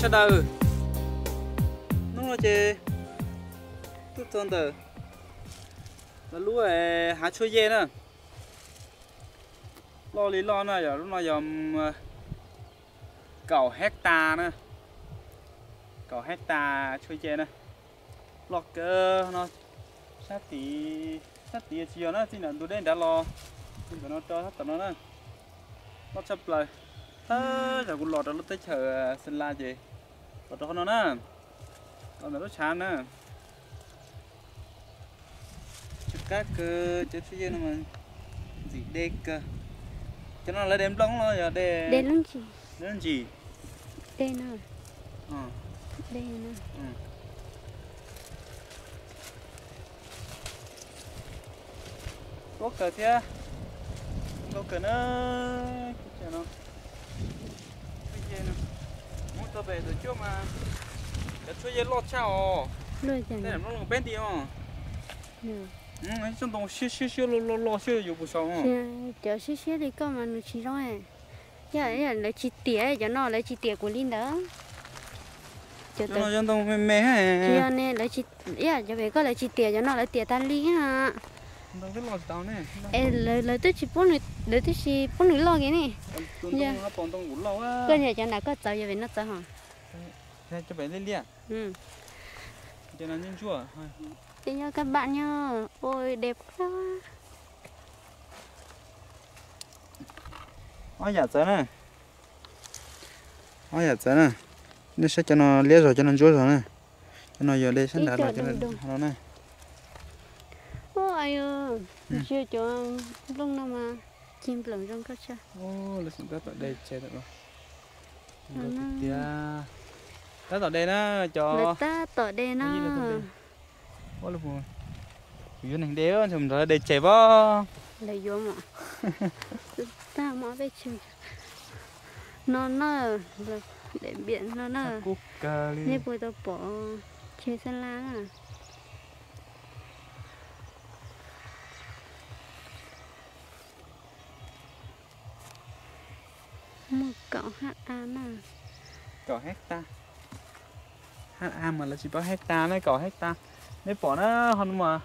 sao đâu nó chơi tốt hơn từ là lúa hạt chuối dê nữa lo lý lo này giờ lúc nào giờ cầu hecta nữa cầu hecta chuối dê nữa lo cơ nó sát tí chiều nó thì là tôi đến đã lo tụi nó cho hết tụi nó nữa nó chấp lời giờ cũng lọt rồi lúc tới chờ xin la gì lọt cho nó nữa còn nó chán nữa chụp các cơ chụp cái gì nó mà gì đê cơ cho nó lấy đếm lông nó giờ đê đê lông gì đê nào đê nào có cờ thế có cờ nó cái nó cái gì nó muốn tao về rồi chưa mà cái chuối dê lọt chao lôi chả đây là nó bên đi không trong đồng xíu lo xíuอยู่不少哦chờ xíu thì có mà nó chỉ rồi giờ lấy chỉ tỉa cho nó lấy chỉ tỉa của Linh đó nó trong đồng mẹ hay giờ này lấy chỉ cho về có lấy chỉ tỉa cho nó lấy tỉa tan lý ha đâu cái lò tao nè lấy tới chỉ bốn người lo cái này giờ nó còn tông ngủ lâu á cái này cho nó có tao giờ về nó tao hả cho bé lên đi à cho nó nhân chua đi nha các bạn nha ôi đẹp quá ôi dạ thế này ôi dạ thế này nó sẽ cho nó lia rồi cho nó chua rồi nè cho nó giờ đây sẽ đã rồi cho nó này ôi ơi chưa cho lúc nào mà chim lồng trong các cha ô là chúng ta tại đây chơi được rồi ta tại đây nó cho ta tại đây nó quá là buồn dưới này đéo chúng ta để chạy vào để vô mà ta mà về chơi nó để biển nó nên bây giờ bỏ chơi sân lá à một cậu HA mà cậu hecta HA mà là chỉ có hecta đấy cậu hecta nếu bỏ nó hơn mà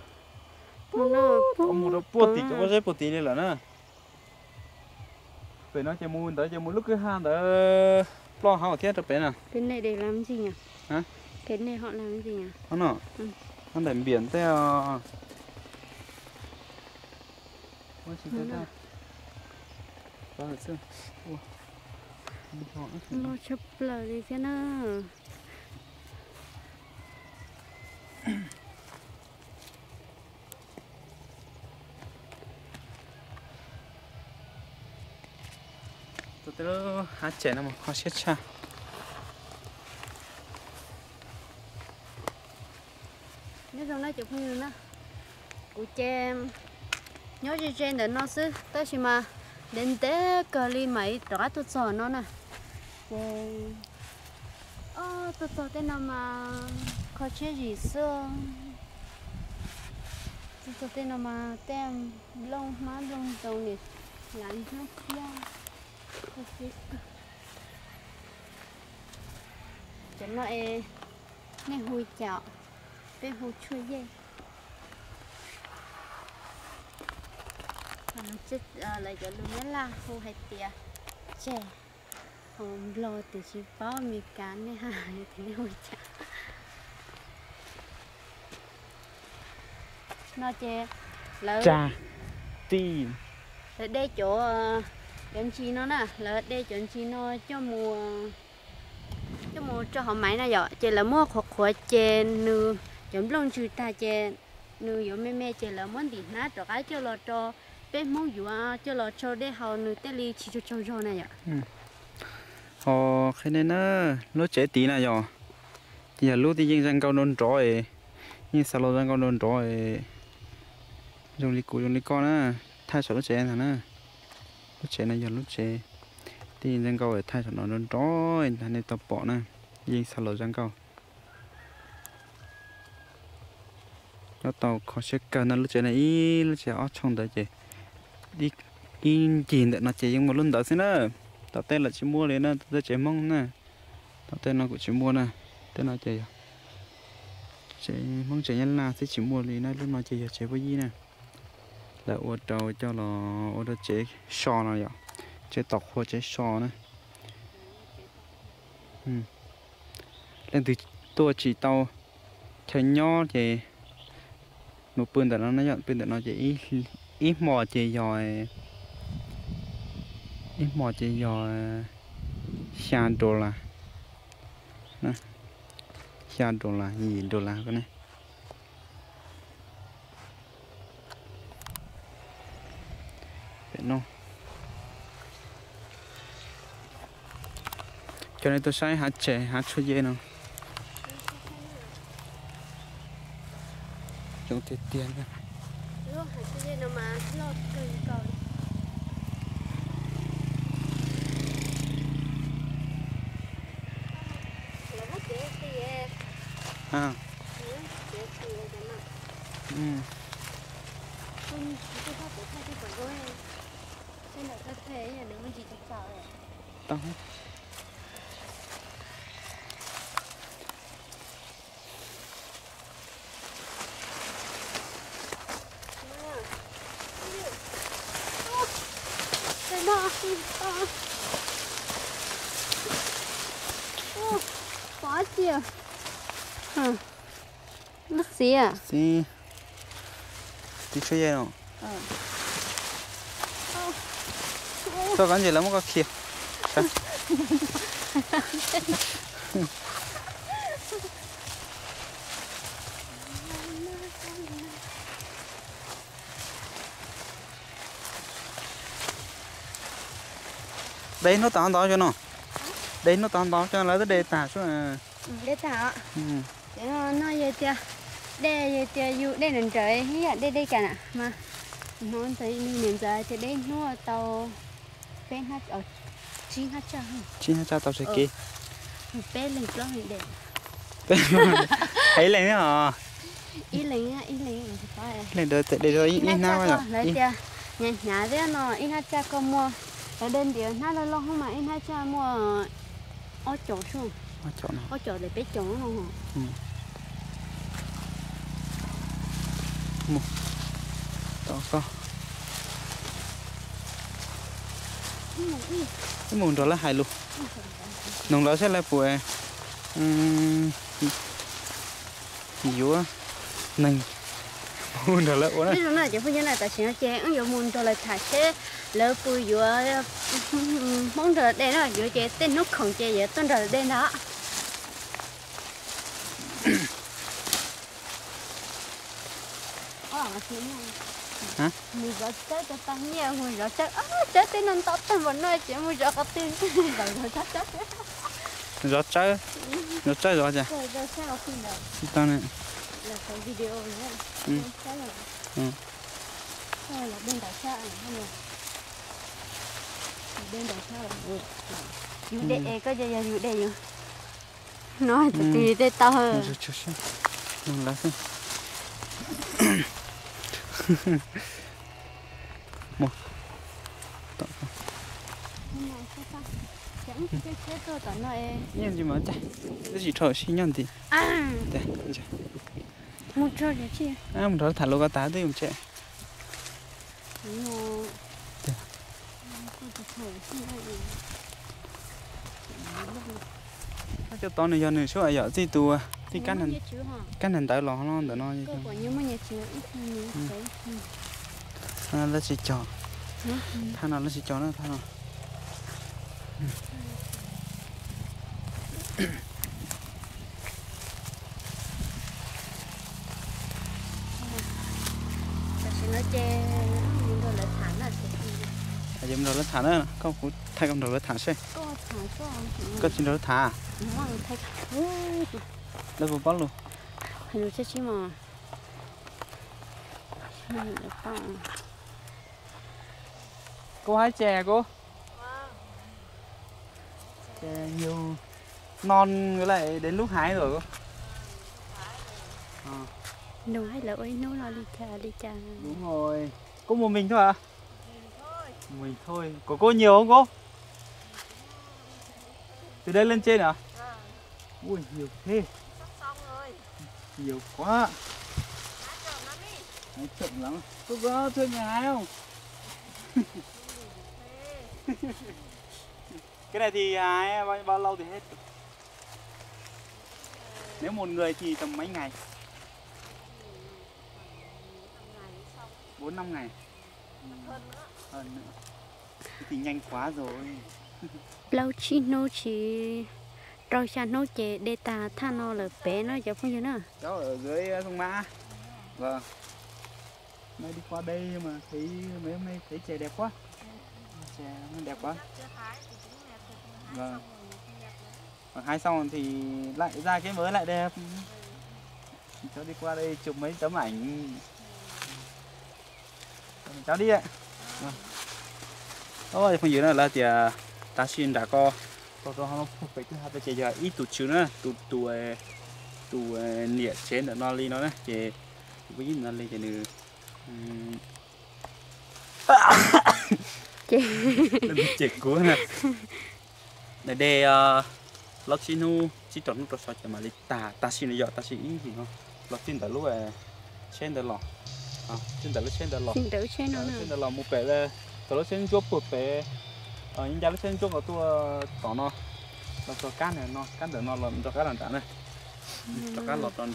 có một đôi bột tí có dây bột tí đây là nữa vậy nó chơi mua tới chơi mua lúc cái hàng tới lo họ thiết được bé nào cái này để làm gì nhỉ hả cái này họ làm gì nhỉ nó nó để biển theo ôi chị thấy đâu bao giờ chưa nó chụp lời đi cái nó tôi thấy hạt chè nó mà khó xét cha nếu trong đó chụp hình nữa của chè nhớ cho trên để nó xứ tới khi mà đến té cờ ly mấy rõ tôi sò nó nè tôi sò cái nào mà có chế gì xưa tôi sò cái nào mà tem lông má lông đầu này làm nó kia cho nó nghe hôi chảo bên hôi chui dê nó chết lại cho luôn là hôi hay tiệt chè không lo từ chỉ bao mì cán này ha thì hôi chảo nó chè lỡ trà tim ở đây chỗ chọn chi nó nè là đây chọn chi nó cho mùa cho họ máy này vậy chỉ là mua khổ chè nư chấm lông chui ta chè nư giống mẹ chè là món gì nát rồi cái cho lo cho bên món dụ cho lo cho để họ nư tê li chỉ cho này vậy họ cái này nó lúc trẻ tí này rồi giờ lúc thì dân dân câu nôn trội nhưng sao lo dân câu nôn trội dùng đi con á thay số lúc trẻ thằng á lúc trẻ này giờ lúc trẻ thì dân câu để thay số nó nôn trội thành này tập bỏ nè nhưng sao lo dân câu nó tàu khó sẽ cần nó lúc trẻ này lúc trẻ ở trong đấy chị đi in chỉ để nó chỉ dùng một lần đó xin nữa tao tên là chỉ mua lên nó tao chỉ mong nè tên nó cũng chỉ mua nè tên nó chơi chị mong chị nhân là thì chỉ mua thì nay lúc nó chơi với gì nè là ô tô cho nó ô tô chế sò này vậy chế tọc hoặc chế sò nữa lên từ tôi chỉ tàu chơi nhỏ thì một bên đó nó nhận bên đó nó chỉ ít mò chỉ giỏi ít mò chỉ giỏi $100 nè $100 nhìn $2 cái này để nó cho nên tôi sai hạt trẻ hạt cho dễ nào chúng tiền tiền nữa lúc hạt cho dễ nào mà lo cười cười à tao quá chưa nước gì à gì đi chơi gì nào tôi cảm gì lắm có kia đấy nó tao đó cho nó đấy nó tao đó cho nó tới đây tả xuống à để tả để nó về tia đây tia yêu đây lần trời đây đây cả nè mà nó thấy nhìn ra thì đây nó tàu bên hát ở chín hát cha tao sẽ kia bên lên đó thì để thấy lên hả ý lên lên để rồi ít nào vậy lấy tia nhà nhà đấy nó ít hát cha có mua ở bên địa nó lo không mà ít hát cha mua ở chỗ xuống ở chỗ để bé chỗ nó hả một đó có cái mùn đó là hài luôn nồng đó sẽ là bùa dúa nành mùn đó là ổn bây giờ nó chỉ phải như này tại sao chè ứng dụng mùn cho là thải thế lỡ bùi dúa mong rồi đây nó dúa chè tên nó không chè vậy tên rồi đây đó hả? Mùi gió chết cho tăng nhiều, mùi gió chết, chết tên non tóc tên vẫn nói chuyện mùi gió có tin, rồi chết. Gió cháy gió chả? Rồi sao không đâu? Tao này. Là cái video nữa. Sao là bên đảo xa này không này? Bên đảo xa là vừa. Dù đệ có giờ dù đệ dù. Nói từ từ để tao hơn. Đừng lá xem. Một tao nhân gì mà chạy cái gì thôi xin nhân thì đây một trò để chi một trò thả lô cá tá tôi không chạy cho to này giờ này số ở gì tù thì cắn hình tại lò nó để nó nó chỉ cho thằng nào nó chỉ cho nó thằng nào nó chê rồi lại thả là dùm rồi nó thả nữa có thay con rồi nó thả xe có chuyện rồi nó thả nó vừa bó luôn hình như chứ mà cô hái chè cô chè nhiều non với lại đến lúc hái rồi cô đâu hay là ơi nó là đi cha đúng rồi có một mình thôi à mình thôi có cô nhiều không cô từ đây lên trên à Ui nhiều thế. Xong rồi. Nhiều quá. Hái chậm lắm. Cô có thuê nhà hái không? Cái này thì hái bao lâu thì hết? Nếu một người thì tầm mấy ngày? 4-5 ngày. Hơn nữa. Thì nhanh quá rồi. Lâu chi nô chỉ rồi xa nô chế để ta tha nó là bé nó chẳng không như nữa. Cháu ở dưới sông Mã. Vâng. Nay đi qua đây mà thấy mấy hôm nay thấy chè đẹp quá. Chè nó đẹp quá. Vâng. Còn hái xong thì lại ra cái mới lại đẹp. Cháu đi qua đây chụp mấy tấm ảnh. Cháu đi ạ. Vâng. Ôi, phần dưới này là thì ta xin đã có nó phục vụ thứ hai là chỉ giờ ít tụt chữ nữa, tụt liệt trên để nó li nó đấy, chỉ với nó li cái nữa. Chết quá nè. Để đây lót xin nu chỉ chọn nút rồi mà đi ta xin giờ ta xin gì không? Lót xin tại lúc trên để lò, trên tại lúc trên để lò. Xin đỡ trên nó nè. Trên để lò một bể là tao lúc trên chốt một bể. Nhưng giờ lúc trên chốt ở tua tỏ nó cho cá này nó cá để nó làm cho cá làm trả này. Cho cá lọt cho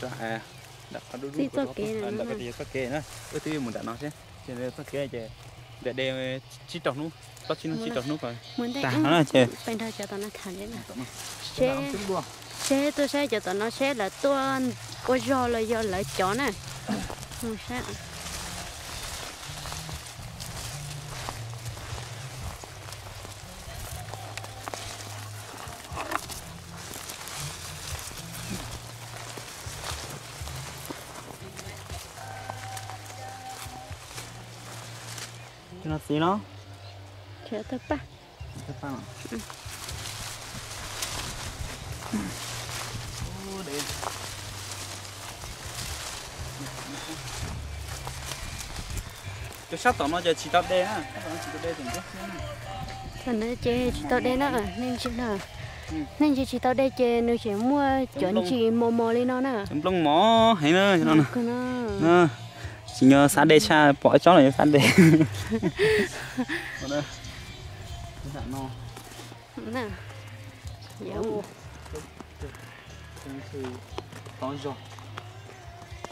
đặt vào đu đu của nó, đặt cái gì cái kê nữa. Cái thứ mình đặt nó chứ, cho nên cái kê chứ để đem chỉ trồng nút, tao chỉ trồng nút rồi. Ta nó là chứ. Bên đó cho tao nó thẳng đấy nè. Xe tôi sẽ cho tao nó sẽ là tôi có do là chó nè. Không sao. Nó xí nó. Chờ tôi ba. Tôi ba. Để. Cái sát tỏ nó giờ chỉ tao đây á, chỉ tao đây thì chứ. Phần nó chơi chỉ tao đây nó nên chỉ là nên chỉ tao đây chơi nếu chỉ mua chọn chỉ mò lên nó nè. Chấm lông mỏ hay nữa cho nó nè. Nó. Chỉ nhớ sát đây cha bỏ chó này sát đây. Còn đây. Cái nó. Nè. Giống. Có rồi.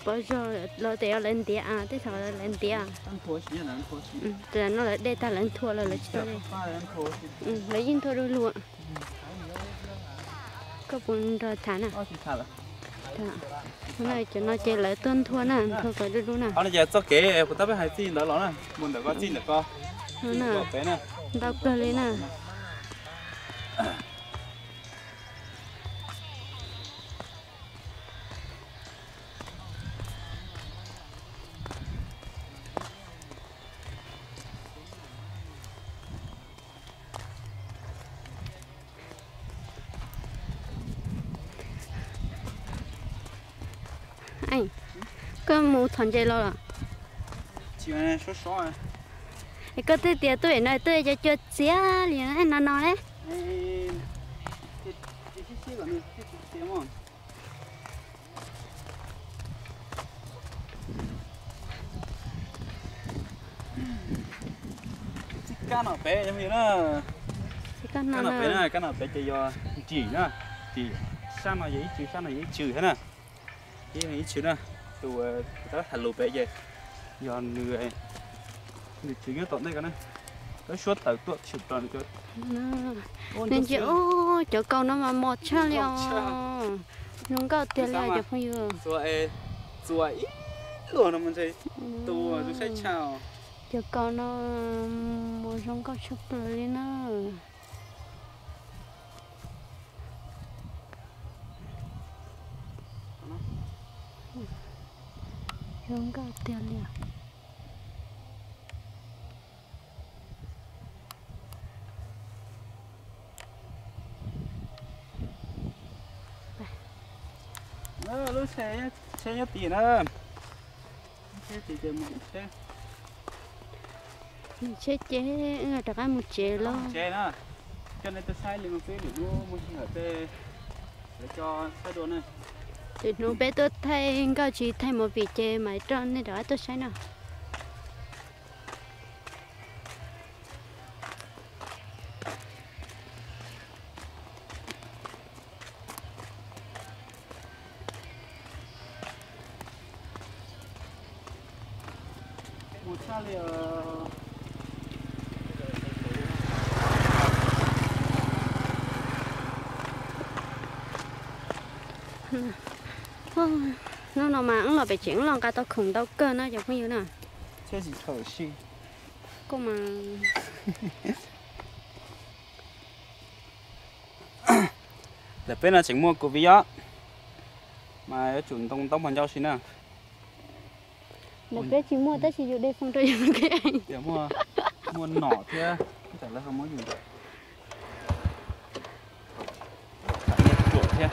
Bây giờ lo tiền lên tiền à, thế sao lên tiền? Ăn thua chỉ là ăn thua chỉ. Rồi nó lại đây ta lên thua là chỉ đây. Lấy in thua đôi luôn. Có bốn rồi thả nè. Thả. Hôm nay cho nó chơi lại tuần thua nè, thua cái đôi nè. Hôm nay giờ cho kế của tao phải hay xin đó nó nè, muốn được có xin được co. Nè. Đau cơ lên nè. Anh, cái mũ thằng chơi lo à? Chị này số số à? Cái tôi tiền tôi nói tôi cho chuột xía liền anh nó đấy. Cá nào bé giống như nó. Cá nào bé này, cá nào bé chơi do chỉ nữa, chỉ sao mà vậy chữ sao mà vậy chữ thế nè. Cái này chữ nè, từ đó thành lụp bé vậy. Do người chỉ cái tận đây cái này, cái suốt tới tuột chụp toàn cái. Nên chị ô chỗ cầu nó mà một cha liền, nó có tiền lại được không yêu? Rồi luôn nó mình thấy tu rồi sẽ chào. Chỗ cầu nó một trong các chụp lên nó. Không có tiền liền. Lúc xe nhất tiền nữa. Xe thì tiền một xe. Chế người ta ăn một chế lo. Chế nữa. Cho nên tôi sai liền một phê để mua một chiếc hở tê. để cho cái đồ này thì nó bé tôi thay cao chỉ thay một vị chè mà tròn nên đó tôi sẽ nào một xa liền nó mà nó là bị chuyển lòng cả tao khủng tao cơ nó chẳng có như nào thế gì thở xì cô mà để bên là chính mua của vi á mà chuẩn tông tông bằng nhau xin à được cái chỉ mua tới chỉ dụ đây phong trì cái anh để mua mua nỏ thế chả là không có gì chuột thế